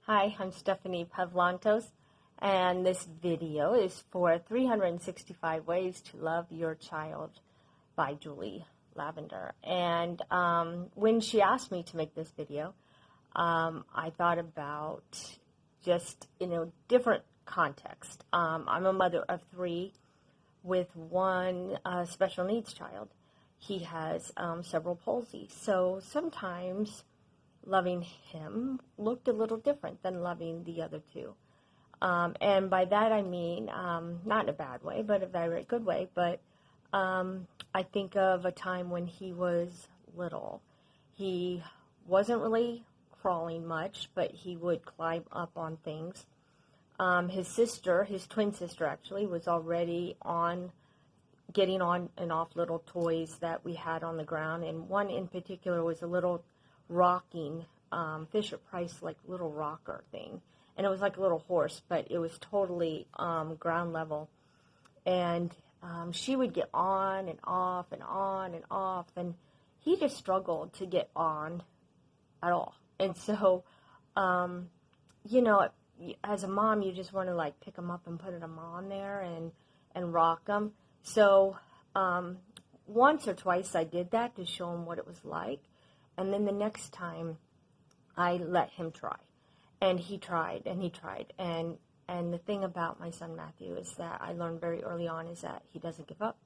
Hi, I'm Stephanie Pavlantos, and this video is for 365 Ways to Love Your Child by Julie Lavender. And when she asked me to make this video, I thought about just, different context. I'm a mother of three with one special needs child. He has cerebral palsy, so sometimes loving him looked a little different than loving the other two. And by that I mean, not in a bad way, but a very good way, but I think of a time when he was little. He wasn't really crawling much, but he would climb up on things. His sister, his twin sister actually, was already getting on and off little toys that we had on the ground, and one in particular was a little rocking Fisher-Price like little rocker thing, and it was like a little horse, but it was totally ground level, and she would get on and off and on and off, and he just struggled to get on at all. And so as a mom, you just want to like pick him up and put him on there and rock him. So once or twice I did that to show him what it was like. And then the next time, I let him try. And he tried, and he tried. And the thing about my son Matthew is that I learned very early on is that he doesn't give up.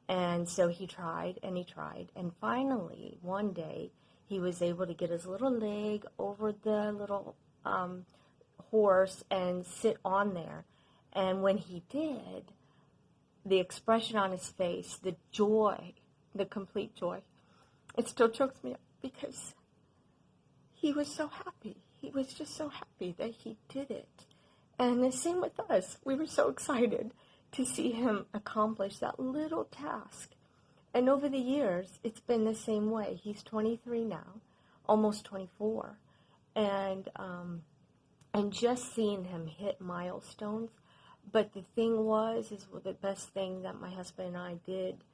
And so he tried, and he tried. And finally, one day, he was able to get his little leg over the little horse and sit on there. And when he did, the expression on his face, the joy, the complete joy, it still chokes me up because he was so happy. He was just so happy that he did it. And the same with us. We were so excited to see him accomplish that little task. And over the years, it's been the same way. He's 23 now, almost 24. And just seeing him hit milestones. But the thing the best thing that my husband and I did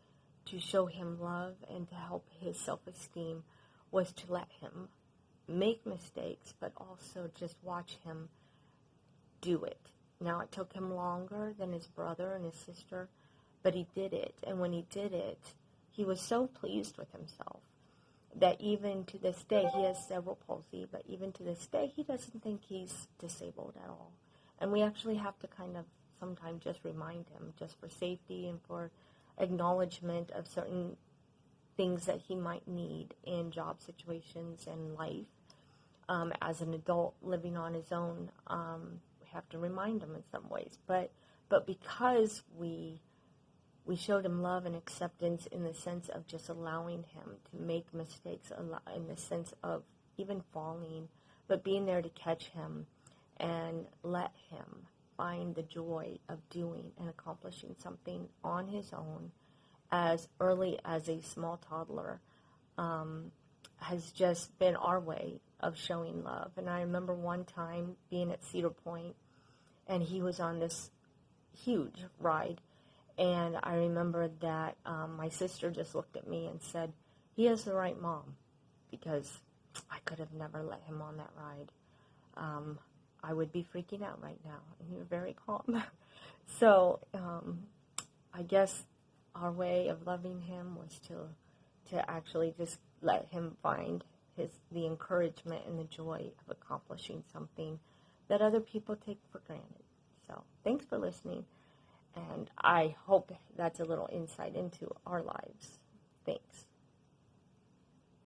to show him love and to help his self-esteem was to let him make mistakes, but also just watch him do it. Now, it took him longer than his brother and his sister, but he did it. And when he did it, he was so pleased with himself that even to this day, he has cerebral palsy, but even to this day, he doesn't think he's disabled at all. And we actually have to kind of sometimes just remind him, just for safety and for acknowledgement of certain things that he might need in job situations and life. As an adult living on his own, we have to remind him in some ways. But because we showed him love and acceptance in the sense of just allowing him to make mistakes, in the sense of even falling, but being there to catch him and let him find the joy of doing and accomplishing something on his own as early as a small toddler has just been our way of showing love. And I remember one time being at Cedar Point, and he was on this huge ride, and I remember that my sister just looked at me and said, "He has the right mom," because I could have never let him on that ride. I would be freaking out right now, and you were very calm. So I guess our way of loving him was to actually just let him find the encouragement and the joy of accomplishing something that other people take for granted. So thanks for listening, and I hope that's a little insight into our lives. Thanks.